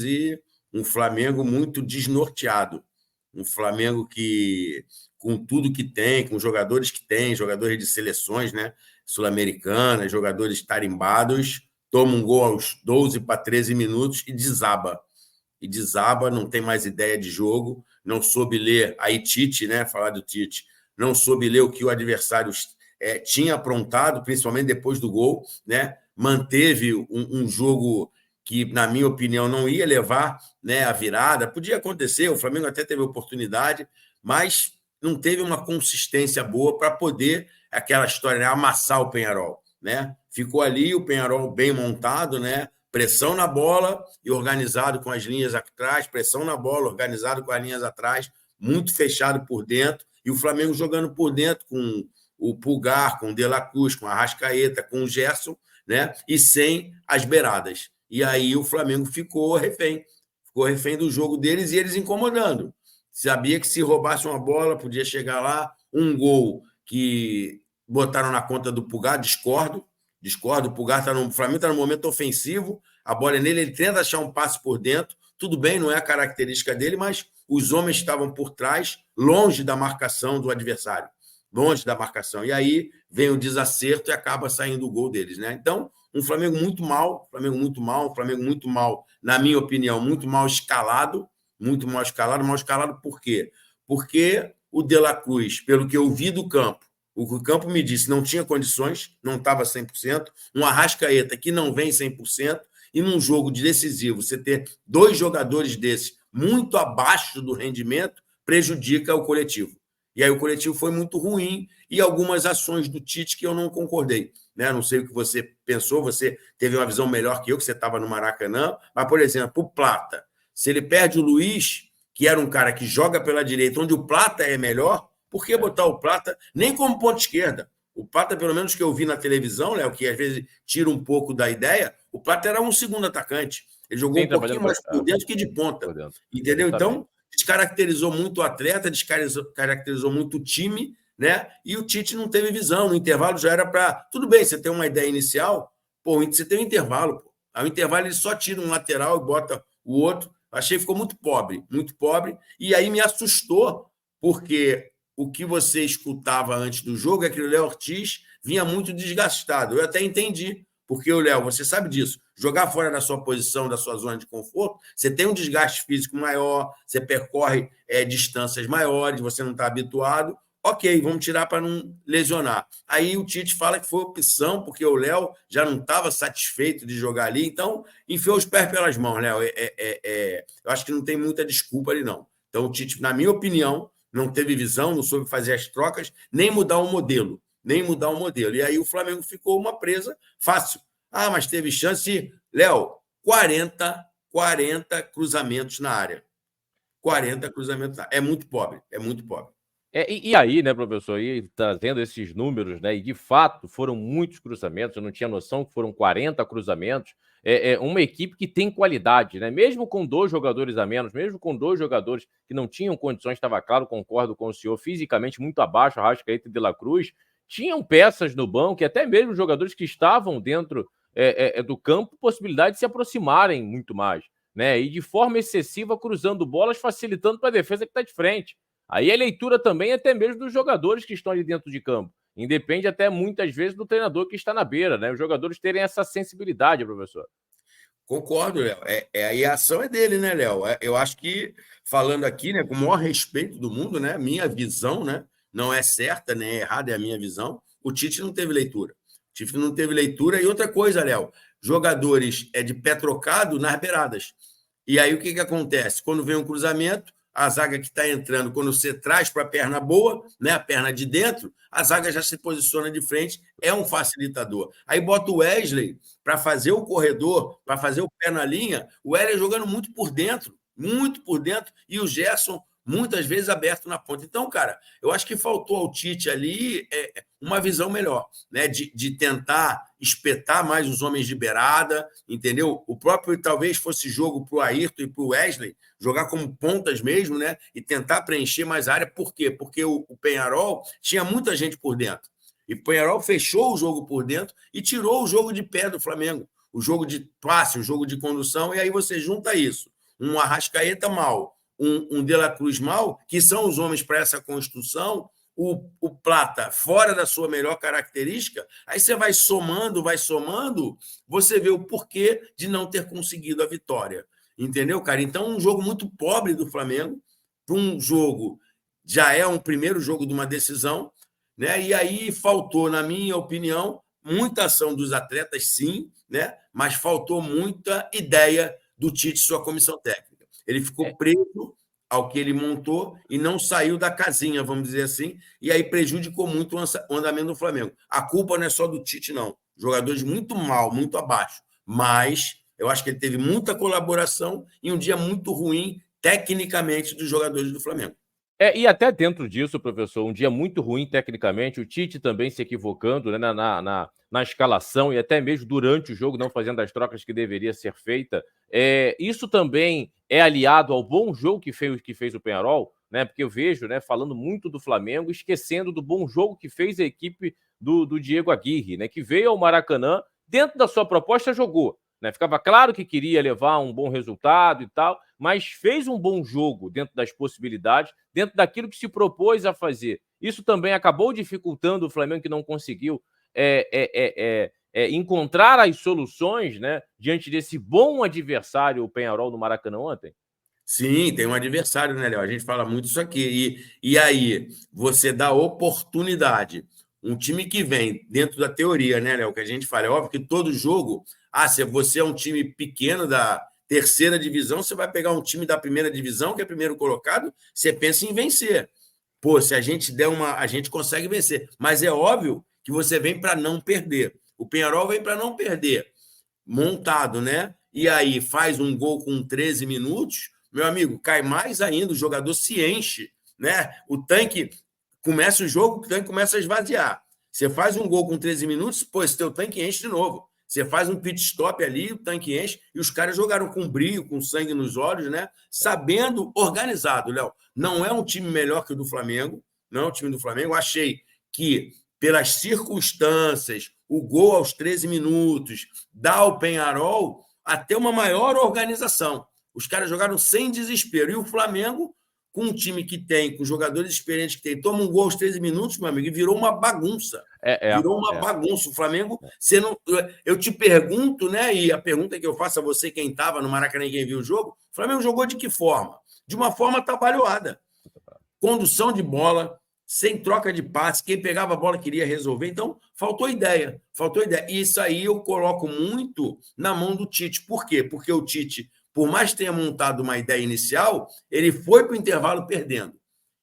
e um Flamengo muito desnorteado. Um Flamengo que, com tudo que tem, com jogadores que tem, jogadores de seleções, né, sul-americanas, jogadores tarimbados, toma um gol aos 12 para 13 minutos e desaba. Não tem mais ideia de jogo, não soube ler. Aí Tite, né, falar do Tite, não soube ler o que o adversário tinha aprontado, principalmente depois do gol, né? Manteve um jogo que, na minha opinião, não ia levar, né, a virada. Podia acontecer, o Flamengo até teve oportunidade, mas não teve uma consistência boa para poder, aquela história, né, amassar o Peñarol, né? Ficou ali o Peñarol bem montado, né? Pressão na bola e organizado com as linhas atrás, pressão na bola, organizado com as linhas atrás, muito fechado por dentro, e o Flamengo jogando por dentro com o Pulgar, com o De La Cruz, com a Arrascaeta, com o Gerson, né? E sem as beiradas. E aí o Flamengo ficou refém do jogo deles e eles incomodando. Sabia que se roubasse uma bola, podia chegar lá, um gol que botaram na conta do Pulgar, discordo, o Pulgar o Flamengo está no momento ofensivo, a bola é nele, ele tenta achar um passe por dentro, tudo bem, não é a característica dele, mas os homens estavam por trás, longe da marcação do adversário, e aí vem o desacerto e acaba saindo o gol deles, né? Então, um Flamengo muito mal, na minha opinião, muito mal escalado por quê? Porque o De La Cruz, pelo que eu vi do campo, o que o campo me disse, não tinha condições, não estava 100%, um Arrascaeta que não vem 100%, e num jogo decisivo, você ter dois jogadores desses muito abaixo do rendimento, prejudica o coletivo. E aí o coletivo foi muito ruim, e algumas ações do Tite que eu não concordei. Né? Não sei o que você pensou, você teve uma visão melhor que eu, que você estava no Maracanã, mas, por exemplo, o Plata, se ele perde o Luiz, que era um cara que joga pela direita, onde o Plata é melhor, por que botar o Plata nem como ponta esquerda? O Plata, pelo menos que eu vi na televisão, Léo, que às vezes tira um pouco da ideia, o Plata era um segundo atacante. Ele jogou um pouquinho mais por dentro que de ponta. Entendeu? Então, descaracterizou muito o atleta, descaracterizou muito o time, né? E o Tite não teve visão. No intervalo já era para... Tudo bem, você tem uma ideia inicial, você tem um intervalo. Ao intervalo ele só tira um lateral e bota o outro. Achei que ficou muito pobre. E aí me assustou, porque o que você escutava antes do jogo é que o Léo Ortiz vinha muito desgastado. Eu até entendi, porque o Léo, você sabe disso, jogar fora da sua posição, da sua zona de conforto, você tem um desgaste físico maior, você percorre distâncias maiores, você não está habituado. Ok, vamos tirar para não lesionar. Aí o Tite fala que foi opção, porque o Léo já não estava satisfeito de jogar ali, então enfiou os pés pelas mãos, Léo. Eu acho que não tem muita desculpa ali, não. Então o Tite, na minha opinião, não teve visão, não soube fazer as trocas, nem mudar o modelo. E aí o Flamengo ficou uma presa fácil. Ah, mas teve chance. Léo, 40 cruzamentos na área. 40 cruzamentos na área. É muito pobre. E aí, né, professor, e trazendo esses números, né, e de fato foram muitos cruzamentos, eu não tinha noção que foram 40 cruzamentos, uma equipe que tem qualidade, né, mesmo com 2 jogadores a menos, mesmo com 2 jogadores que não tinham condições, estava claro, concordo com o senhor, fisicamente muito abaixo, Arrascaeta e De La Cruz, tinham peças no banco e até mesmo jogadores que estavam dentro do campo, possibilidade de se aproximarem muito mais, né, e de forma excessiva cruzando bolas, facilitando para a defesa que está de frente. Aí a leitura também até mesmo dos jogadores que estão ali dentro de campo. Independe até muitas vezes do treinador que está na beira, né? Os jogadores terem essa sensibilidade, professor. Concordo, Léo. E a ação é dele, né, Léo? Eu acho que, falando aqui, né, com o maior respeito do mundo, né, minha visão, né, não é certa nem é errada, é a minha visão. O Tite não teve leitura. E outra coisa, Léo, jogadores de pé trocado nas beiradas. E aí o que acontece? Quando vem um cruzamento, a zaga que está entrando, quando você traz para a perna boa, né, a perna de dentro, a zaga já se posiciona de frente, é um facilitador. Aí bota o Wesley para fazer o corredor, para fazer o pé na linha, o Wesley jogando muito por dentro, e o Gerson muitas vezes aberto na ponta. Então, cara, eu acho que faltou ao Tite ali uma visão melhor, né? De tentar espetar mais os homens de beirada, entendeu? O próprio, talvez, fosse jogo para o Ayrton e para o Wesley, jogar como pontas mesmo, né? E tentar preencher mais a área. Por quê? Porque o Peñarol tinha muita gente por dentro. E o Peñarol fechou o jogo por dentro e tirou o jogo de pé do Flamengo. o jogo de passe, o jogo de condução, e aí você junta isso. Um Arrascaeta mal, um De La Cruz mal, que são os homens para essa construção, o Plata fora da sua melhor característica, aí você vai somando, você vê o porquê de não ter conseguido a vitória. Entendeu, cara? Então, um jogo muito pobre do Flamengo, para um jogo, já é um primeiro jogo de uma decisão, né? E aí faltou, na minha opinião, muita ação dos atletas, sim, né? Mas faltou muita ideia do Tite e sua comissão técnica. Ele ficou preso ao que ele montou e não saiu da casinha, vamos dizer assim, e aí prejudicou muito o andamento do Flamengo. A culpa não é só do Tite, não. Jogadores muito mal, muito abaixo, mas eu acho que ele teve muita colaboração e um dia muito ruim, tecnicamente, dos jogadores do Flamengo. E até dentro disso, professor, um dia muito ruim tecnicamente, o Tite também se equivocando, né, na escalação e até mesmo durante o jogo, não fazendo as trocas que deveria ser feita. Isso também é aliado ao bom jogo que fez o Peñarol, né? Porque eu vejo, né, falando muito do Flamengo, esquecendo do bom jogo que fez a equipe do Diego Aguirre, né? Que veio ao Maracanã, dentro da sua proposta, jogou. Né? Ficava claro que queria levar um bom resultado e tal, mas fez um bom jogo dentro das possibilidades, dentro daquilo que se propôs a fazer. Isso também acabou dificultando o Flamengo, que não conseguiu encontrar as soluções, né, diante desse bom adversário, o Peñarol, no Maracanã ontem? Sim, tem um adversário, né, Léo? A gente fala muito isso aqui. E aí, você dá oportunidade. Um time que vem dentro da teoria, né, Léo? Que a gente fala, é óbvio que todo jogo, se você é um time pequeno da terceira divisão, você vai pegar um time da primeira divisão, que é primeiro colocado, você pensa em vencer. Pô, se a gente der a gente consegue vencer. Mas é óbvio que você vem para não perder. O Peñarol vem para não perder. Montado, né? E aí faz um gol com 13 minutos, meu amigo, cai mais ainda, o jogador se enche, né? O tanque começa o jogo, o tanque começa a esvaziar. Você faz um gol com 13 minutos, pô, esse teu tanque enche de novo. Você faz um pit stop ali, o tanque enche, e os caras jogaram com brilho, com sangue nos olhos, né? Sabendo, organizado, Léo. Não é um time melhor que o do Flamengo, não é um time do Flamengo. Eu achei que, pelas circunstâncias, o gol aos 13 minutos, dá ao Peñarol até uma maior organização. Os caras jogaram sem desespero. E o Flamengo, com um time que tem, com jogadores experientes que tem, toma um gol aos 13 minutos, meu amigo, e virou uma bagunça. Virou uma bagunça. O Flamengo, você não, eu te pergunto, né? E a pergunta que eu faço a você, quem estava no Maracanã e quem viu o jogo, o Flamengo jogou de que forma? De uma forma trabalhada. Condução de bola, sem troca de passe, quem pegava a bola queria resolver. Então, faltou ideia. E isso aí eu coloco muito na mão do Tite. Por quê? Porque o Tite, por mais que tenha montado uma ideia inicial, ele foi para o intervalo perdendo.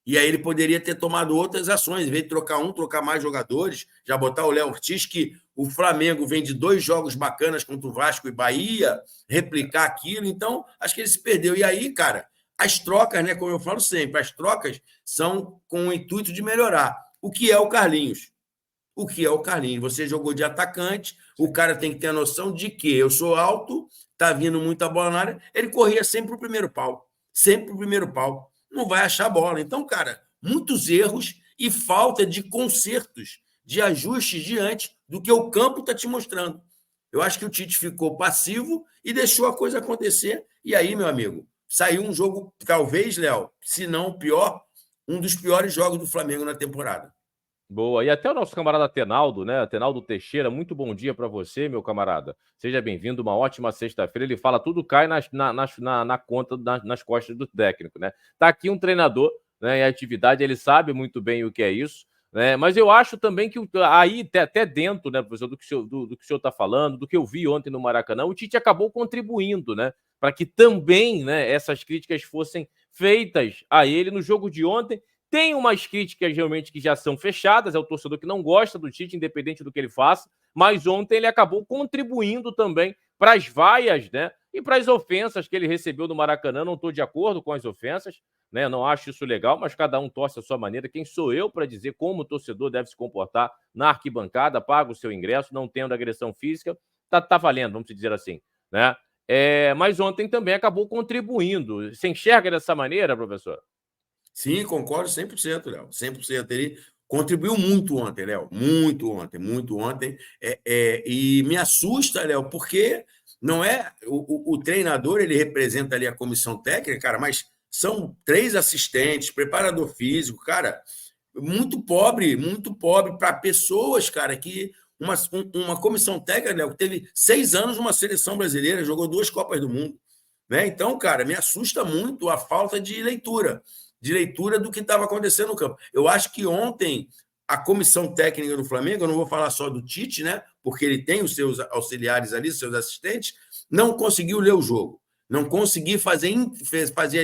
E aí ele poderia ter tomado outras ações, em vez de trocar mais jogadores, já botar o Léo Ortiz, que o Flamengo vem de 2 jogos bacanas contra o Vasco e Bahia, replicar aquilo. Então, acho que ele se perdeu. E aí, cara, as trocas, né, como eu falo sempre, as trocas são com o intuito de melhorar. O que é o Carlinhos? Você jogou de atacante, o cara tem que ter a noção de que eu sou alto, tá vindo muita bola na área, ele corria sempre o primeiro pau. Não vai achar bola. Então, cara, muitos erros e falta de consertos, de ajustes diante do que o campo está te mostrando. Eu acho que o Tite ficou passivo e deixou a coisa acontecer. E aí, meu amigo, saiu um jogo, talvez, Léo, se não o pior, um dos piores jogos do Flamengo na temporada. Boa. E até o nosso camarada Tenaldo, né? Tenaldo Teixeira, muito bom dia para você, meu camarada. Seja bem-vindo, uma ótima sexta-feira. Ele fala, tudo cai na conta, nas costas do técnico, né? Tá aqui um treinador, né, em atividade, ele sabe muito bem o que é isso, né? Mas eu acho também que aí, até dentro, né, professor, do que o senhor está falando, do que eu vi ontem no Maracanã, o Tite acabou contribuindo, né? Para que também, né, essas críticas fossem feitas a ele no jogo de ontem. Tem umas críticas realmente que já são fechadas, é o torcedor que não gosta do Tite, independente do que ele faça, mas ontem ele acabou contribuindo também para as vaias, né? E para as ofensas que ele recebeu do Maracanã. Não estou de acordo com as ofensas, né? Não acho isso legal, mas cada um torce a sua maneira. Quem sou eu para dizer como o torcedor deve se comportar na arquibancada? Paga o seu ingresso, não tendo agressão física, tá valendo, vamos dizer assim, né? Mas ontem também acabou contribuindo. Você enxerga dessa maneira, professor? Sim, concordo 100%, Léo. 100%. Ele contribuiu muito ontem, Léo. Muito ontem, muito ontem. E me assusta, Léo, porque não é o treinador, ele representa ali a comissão técnica, cara, mas são 3 assistentes, preparador físico, cara, muito pobre para pessoas, cara, que uma comissão técnica, Léo, que teve 6 anos numa seleção brasileira, jogou 2 Copas do Mundo. Né? Então, cara, me assusta muito a falta de leitura do que estava acontecendo no campo. Eu acho que ontem a comissão técnica do Flamengo, eu não vou falar só do Tite, né? Porque ele tem os seus auxiliares ali, seus assistentes, não conseguiu ler o jogo, não conseguiu fazer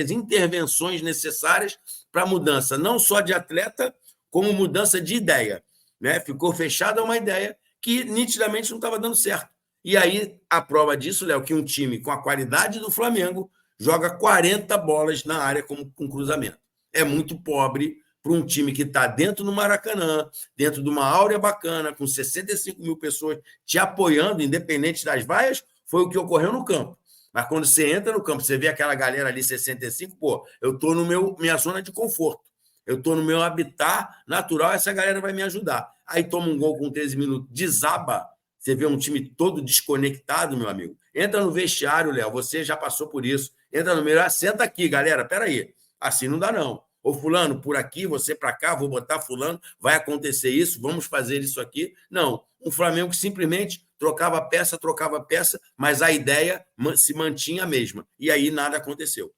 as intervenções necessárias para a mudança, não só de atleta, como mudança de ideia. Né? Ficou fechada uma ideia que nitidamente não estava dando certo. E aí, a prova disso, Léo, que um time com a qualidade do Flamengo joga 40 bolas na área com cruzamento. É muito pobre para um time que está dentro do Maracanã, dentro de uma áurea bacana, com 65 mil pessoas te apoiando, independente das vaias, foi o que ocorreu no campo. Mas quando você entra no campo, você vê aquela galera ali, 65, pô, eu estou no minha zona de conforto. Eu estou no meu habitat natural, essa galera vai me ajudar. Aí toma um gol com 13 minutos, desaba. Você vê um time todo desconectado, meu amigo. Entra no vestiário, Léo, você já passou por isso. Entra no meio, senta aqui, galera, peraí. Assim não dá, não. Ô, fulano, por aqui, você para cá, vou botar fulano, vai acontecer isso, vamos fazer isso aqui. Não, um Flamengo que simplesmente trocava peça, mas a ideia se mantinha a mesma. E aí nada aconteceu.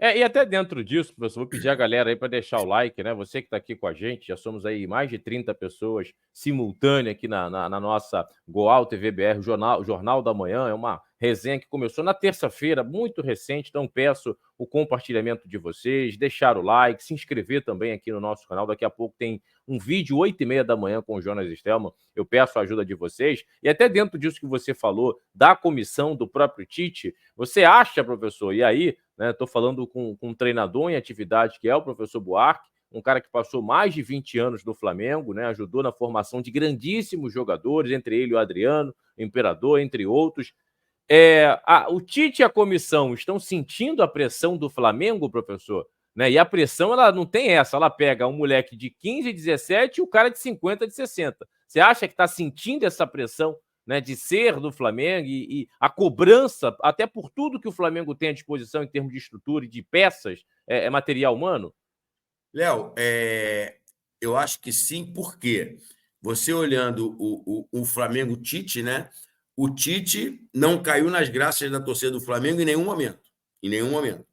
E até dentro disso, professor, vou pedir a galera aí para deixar o like, né? Você que está aqui com a gente, já somos aí mais de 30 pessoas simultâneas aqui na nossa Goal TV BR, Jornal da Manhã. É uma resenha que começou na terça-feira, muito recente, então peço o compartilhamento de vocês, deixar o like, se inscrever também aqui no nosso canal. Daqui a pouco tem um vídeo 8h30 da manhã com o Jonas Stelman. Eu peço a ajuda de vocês. E até dentro disso que você falou, da comissão do próprio Tite, você acha, professor, e aí, né, estou falando com um treinador em atividade que é o professor Buarque, um cara que passou mais de 20 anos no Flamengo, né, ajudou na formação de grandíssimos jogadores, entre ele o Adriano, o Imperador, entre outros. O Tite e a comissão estão sentindo a pressão do Flamengo, professor? Né? E a pressão, ela não tem essa. Ela pega um moleque de 15, 17 e o cara de 50, de 60. Você acha que está sentindo essa pressão, né, de ser do Flamengo e a cobrança, até por tudo que o Flamengo tem à disposição em termos de estrutura e de peças, material humano? Léo, eu acho que sim, porque você olhando o Flamengo Tite, né? O Tite não caiu nas graças da torcida do Flamengo em nenhum momento. Em nenhum momento.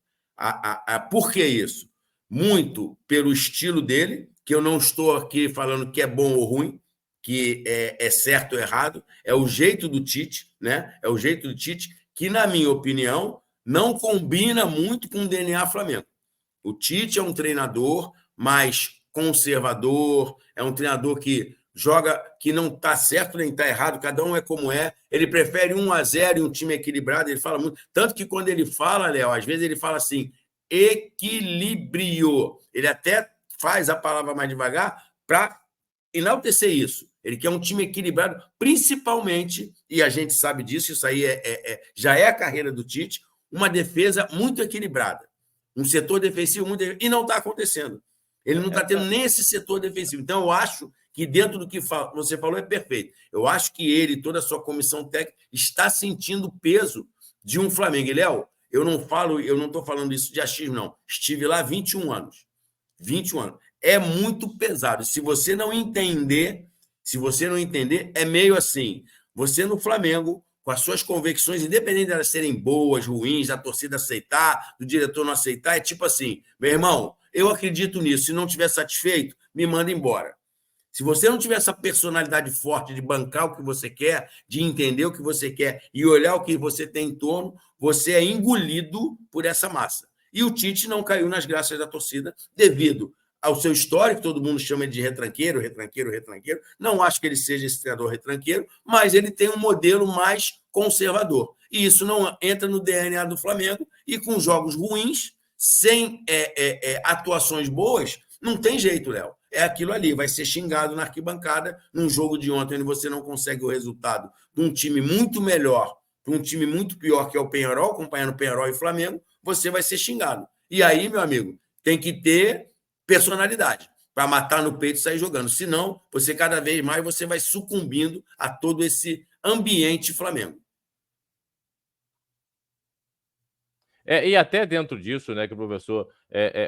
Por que isso? Muito pelo estilo dele, que eu não estou aqui falando que é bom ou ruim, que é certo ou errado, é o jeito do Tite, né? É o jeito do Tite, que, na minha opinião, não combina muito com o DNA Flamengo. O Tite é um treinador mais conservador, é um treinador que joga, que não está certo nem está errado, cada um é como é. Ele prefere 1-0 e um time equilibrado, ele fala muito. Tanto que quando ele fala, Léo, às vezes ele fala assim, equilíbrio. Ele até faz a palavra mais devagar para enaltecer isso. Ele quer um time equilibrado, principalmente, e a gente sabe disso, isso aí já é a carreira do Tite, uma defesa muito equilibrada. Um setor defensivo muito... E não está acontecendo. Ele não está tendo nem esse setor defensivo. Então, eu acho que dentro do que você falou é perfeito. Eu acho que ele e toda a sua comissão técnica está sentindo o peso de um Flamengo. E, Léo, eu não estou falando isso de achismo, não. Estive lá 21 anos. 21 anos. É muito pesado. Se você não entender, é meio assim. Você no Flamengo, com as suas convicções, independente de elas serem boas, ruins, da torcida aceitar, do diretor não aceitar, é tipo assim, meu irmão, eu acredito nisso, se não estiver satisfeito, me manda embora. Se você não tiver essa personalidade forte de bancar o que você quer, de entender o que você quer e olhar o que você tem em torno, você é engolido por essa massa. E o Tite não caiu nas graças da torcida devido ao seu histórico, todo mundo chama ele de retranqueiro. Não acho que ele seja esse treinador retranqueiro, mas ele tem um modelo mais conservador. E isso não entra no DNA do Flamengo. E com jogos ruins, sem atuações boas, não tem jeito, Léo. É aquilo ali, vai ser xingado na arquibancada num jogo de ontem, onde você não consegue o resultado de um time muito melhor para um time muito pior, que é o Peñarol, acompanhando o Peñarol e o Flamengo, você vai ser xingado. E aí, meu amigo, tem que ter personalidade. para matar no peito e sair jogando. Senão, você cada vez mais você vai sucumbindo a todo esse ambiente Flamengo. E até dentro disso, né, que o professor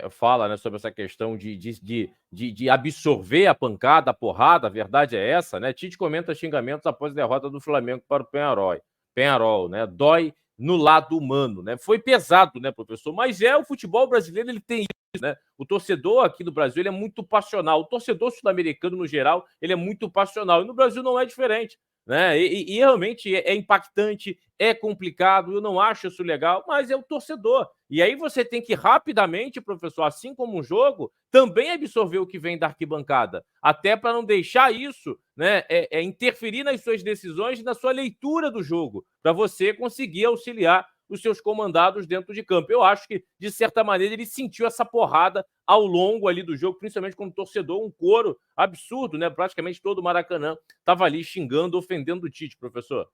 fala, né, sobre essa questão de absorver a pancada, a porrada, a verdade é essa, né? Tite comenta xingamentos após a derrota do Flamengo para o Penharol, né? Dói no lado humano, né? Foi pesado, né, professor? Mas o futebol brasileiro, ele tem isso, né? O torcedor aqui do Brasil, ele é muito passional. O torcedor sul-americano, no geral, ele é muito passional. E no Brasil não é diferente, né? E realmente é impactante, é complicado, eu não acho isso legal, mas é o torcedor. E aí você tem que rapidamente, professor, assim como um jogo, também absorver o que vem da arquibancada, até para não deixar isso, né, interferir nas suas decisões e na sua leitura do jogo, para você conseguir auxiliar os seus comandados dentro de campo. Eu acho que, de certa maneira, ele sentiu essa porrada ao longo ali do jogo, principalmente como torcedor, um coro absurdo, né? Praticamente todo o Maracanã estava ali xingando, ofendendo o Tite, professor.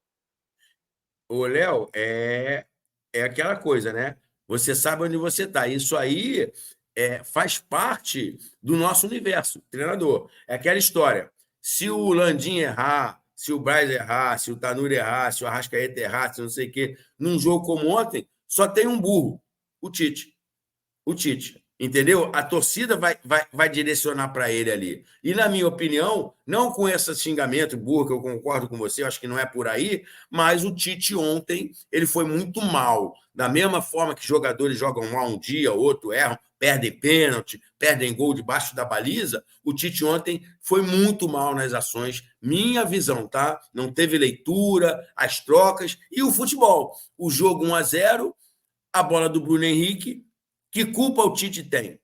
Ô, Léo, é aquela coisa, né? Você sabe onde você está. Isso aí faz parte do nosso universo, treinador. É aquela história. Se o Landim errar, se o Braz errar, se o Tanuri errar, se o Arrascaeta errar, se não sei o quê, num jogo como ontem, só tem um burro, o Tite. O Tite. Entendeu? A torcida vai direcionar para ele ali. E, na minha opinião, não com esse xingamento burro, que eu concordo com você, eu acho que não é por aí, mas o Tite ontem ele foi muito mal. Da mesma forma que jogadores jogam mal um dia, outro erram, perdem pênalti, perdem gol debaixo da baliza, o Tite ontem foi muito mal nas ações. Minha visão, tá? Não teve leitura, as trocas e o futebol. O jogo 1-0, a bola do Bruno Henrique. Que culpa o Tite tem?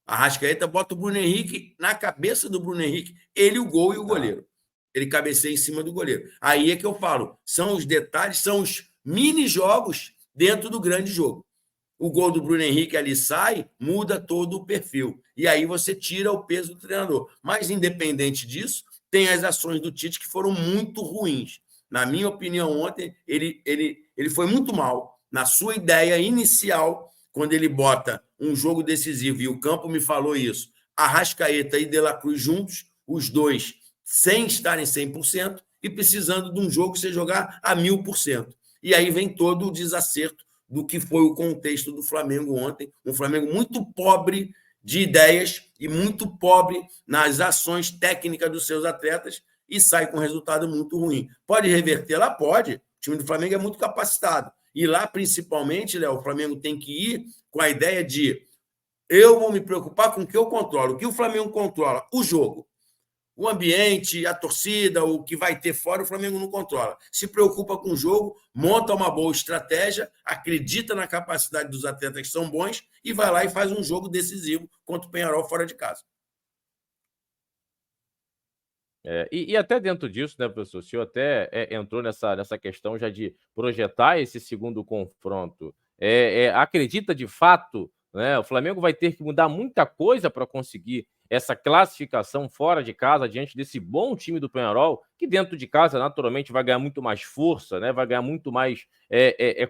A Arrascaeta bota o Bruno Henrique na cabeça do Bruno Henrique. Ele, o gol e o goleiro. Ele cabeceia em cima do goleiro. Aí é que eu falo. São os detalhes, são os mini-jogos dentro do grande jogo. O gol do Bruno Henrique ali sai, muda todo o perfil. E aí você tira o peso do treinador. Mas, independente disso, tem as ações do Tite que foram muito ruins. Na minha opinião, ontem, ele foi muito mal na sua ideia inicial, quando ele bota um jogo decisivo, e o Campo me falou isso, Arrascaeta e De La Cruz juntos, os dois sem estarem 100% e precisando de um jogo que você jogar a 1000%. E aí vem todo o desacerto do que foi o contexto do Flamengo ontem, um Flamengo muito pobre de ideias e muito pobre nas ações técnicas dos seus atletas e sai com um resultado muito ruim. Pode reverter? Lá pode. O time do Flamengo é muito capacitado. E lá, principalmente, Léo, o Flamengo tem que ir com a ideia de eu vou me preocupar com o que eu controlo. O que o Flamengo controla? O jogo. O ambiente, a torcida, o que vai ter fora, o Flamengo não controla. Se preocupa com o jogo, monta uma boa estratégia, acredita na capacidade dos atletas que são bons e vai lá e faz um jogo decisivo contra o Penharol fora de casa. E até dentro disso, né, professor, o senhor até entrou nessa questão já de projetar esse segundo confronto. Acredita de fato, né, o Flamengo vai ter que mudar muita coisa para conseguir essa classificação fora de casa diante desse bom time do Penharol, que dentro de casa naturalmente vai ganhar muito mais força, né, vai ganhar muito mais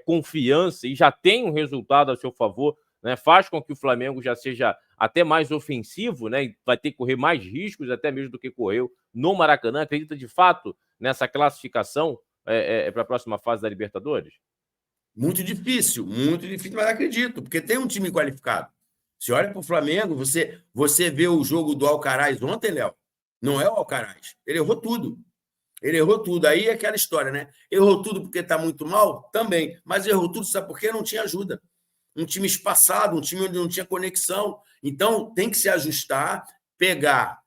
confiança e já tem um resultado a seu favor, né, faz com que o Flamengo já seja até mais ofensivo, né, e vai ter que correr mais riscos até mesmo do que correu no Maracanã. Acredita de fato nessa classificação para a próxima fase da Libertadores? Muito difícil, mas acredito, porque tem um time qualificado. Você olha para o Flamengo, você vê o jogo do Alcaraz ontem, Léo, não é o Alcaraz. Ele errou tudo. Ele errou tudo. Aí é aquela história, né? Errou tudo porque está muito mal? Também. Mas errou tudo, sabe por quê? Não tinha ajuda. Um time espaçado, um time onde não tinha conexão. Então, tem que se ajustar, pegar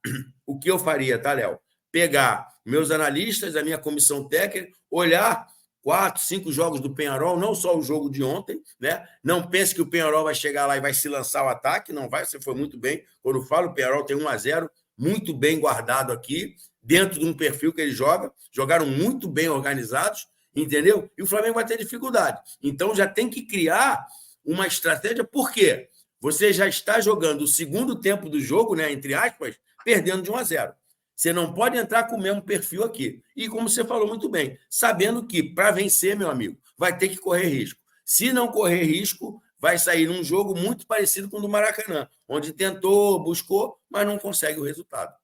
o que eu faria, tá, Léo? Pegar meus analistas, a minha comissão técnica, olhar 4, 5 jogos do Penharol, não só o jogo de ontem, né? Não pense que o Penharol vai chegar lá e vai se lançar o ataque, não vai, você foi muito bem. Quando eu falo, o Penharol tem 1-0, muito bem guardado aqui, dentro de um perfil que ele joga, jogaram muito bem organizados, entendeu? E o Flamengo vai ter dificuldade. Então já tem que criar uma estratégia, por quê? Você já está jogando o segundo tempo do jogo, né, entre aspas, perdendo de 1-0. Você não pode entrar com o mesmo perfil aqui. E como você falou muito bem, sabendo que para vencer, meu amigo, vai ter que correr risco. Se não correr risco, vai sair num jogo muito parecido com o do Maracanã, onde tentou, buscou, mas não consegue o resultado.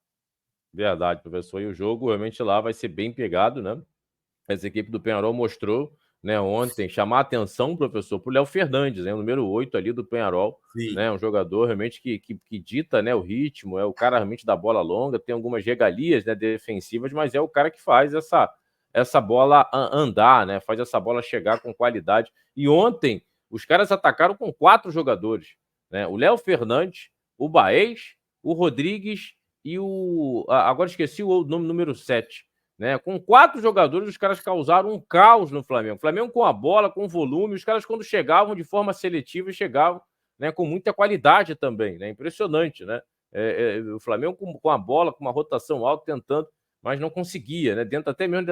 Verdade, professor. E o jogo realmente lá vai ser bem pegado, né? Essa equipe do Penharol mostrou, né, ontem, chamar a atenção, professor, para o Léo Fernandes, né, o número 8 ali do Penharol, né, um jogador realmente que dita, né, o ritmo, é o cara realmente da bola longa, tem algumas regalias, né, defensivas, mas é o cara que faz essa bola andar, né, faz essa bola chegar com qualidade. E ontem, os caras atacaram com 4 jogadores, né, o Léo Fernandes, o Baez, o Rodrigues e agora esqueci o nome número 7. Né? Com 4 jogadores, os caras causaram um caos no Flamengo. O Flamengo com a bola, com volume, os caras quando chegavam de forma seletiva, chegavam, né, com muita qualidade também. Né? Impressionante, né? O Flamengo com a bola, com uma rotação alta, tentando, mas não conseguia, né? Dentro até mesmo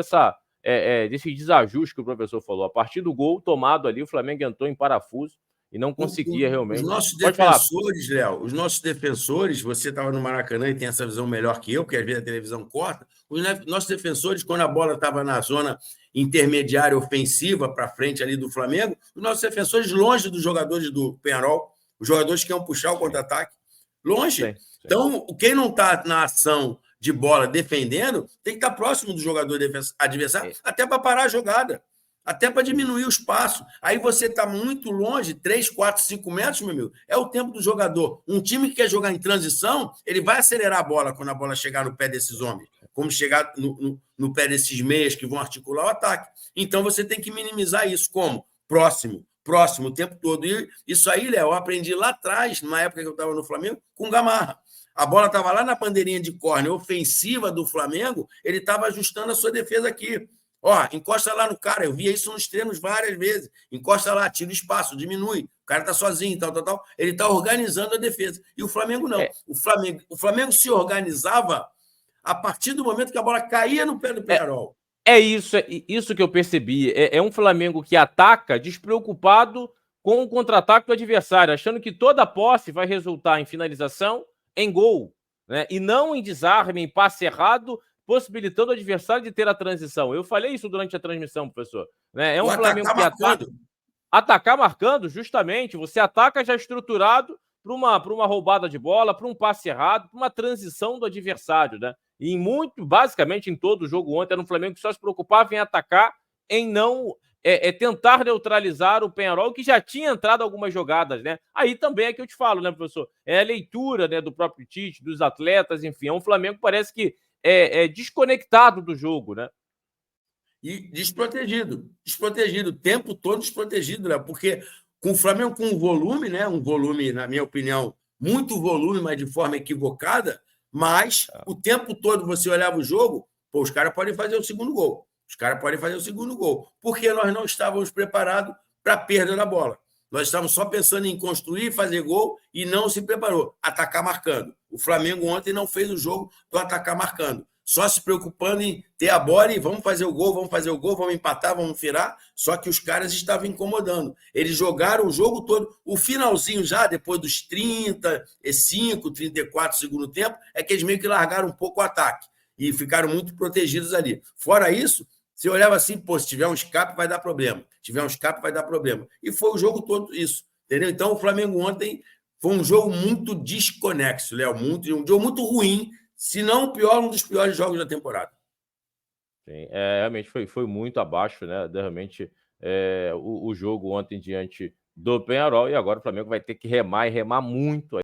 desse desajuste que o professor falou. A partir do gol tomado ali, o Flamengo entrou em parafuso e não conseguia Os realmente. nossos Pode falar. defensores, Léo, os nossos defensores, você estava no Maracanã e tem essa visão melhor que eu, porque às vezes a televisão corta. Os nossos defensores, quando a bola estava na zona intermediária ofensiva para frente ali do Flamengo, os nossos defensores longe dos jogadores do Penharol, os jogadores que iam puxar o contra-ataque, longe. Sim. Então, quem não está na ação de bola defendendo, tem que estar próximo do jogador adversário, até para parar a jogada. Até para diminuir o espaço. Aí você está muito longe, 3, 4, 5 metros, meu amigo. É o tempo do jogador. Um time que quer jogar em transição, ele vai acelerar a bola quando a bola chegar no pé desses homens. Como chegar no pé desses meias que vão articular o ataque. Então você tem que minimizar isso. Como? Próximo, o tempo todo. E isso aí, Léo, eu aprendi lá atrás, na época que eu estava no Flamengo, com o Gamarra. A bola estava lá na bandeirinha de córner ofensiva do Flamengo, ele estava ajustando a sua defesa aqui. Ó, encosta lá no cara, eu via isso nos treinos várias vezes. Encosta lá, tira o espaço, diminui. O cara tá sozinho, tal. Ele tá organizando a defesa. E o Flamengo não. O Flamengo se organizava a partir do momento que a bola caía no pé do Penharol. É isso que eu percebi. É um Flamengo que ataca despreocupado com o contra-ataque do adversário, achando que toda posse vai resultar em finalização, em gol, né? E não em desarme, em passe errado, possibilitando o adversário de ter a transição. Eu falei isso durante a transmissão, professor. Né? É um Flamengo que atacar marcando, justamente. Você ataca já estruturado para uma roubada de bola, para um passe errado, para uma transição do adversário, né? E basicamente em todo o jogo ontem, era um Flamengo que só se preocupava em atacar, em não tentar neutralizar o Penharol, que já tinha entrado algumas jogadas, né? Aí também é que eu te falo, né, professor? É a leitura, né, do próprio Tite, dos atletas, enfim. É um Flamengo que parece que é desconectado do jogo, né? E desprotegido, o tempo todo desprotegido, né? Porque com o Flamengo com um volume, né? Um volume, na minha opinião, muito volume, mas de forma equivocada, mas o tempo todo você olhava o jogo, pô, os caras podem fazer o segundo gol. Porque nós não estávamos preparados para a perda da bola. Nós estávamos só pensando em construir, fazer gol e não se preparou. Atacar marcando. O Flamengo ontem não fez o jogo do atacar marcando. Só se preocupando em ter a bola e vamos fazer o gol, vamos empatar, vamos virar. Só que os caras estavam incomodando. Eles jogaram o jogo todo. O finalzinho já, depois dos 35, 34 segundo tempo, é que eles meio que largaram um pouco o ataque e ficaram muito protegidos ali. Fora isso, você olhava assim, pô, se tiver um escape vai dar problema. E foi o jogo todo isso, entendeu? Então o Flamengo ontem foi um jogo muito desconexo, Léo, um jogo muito ruim, se não o pior, um dos piores jogos da temporada. Sim, realmente foi muito abaixo, né? Realmente o jogo ontem diante do Penharol, e agora o Flamengo vai ter que remar muito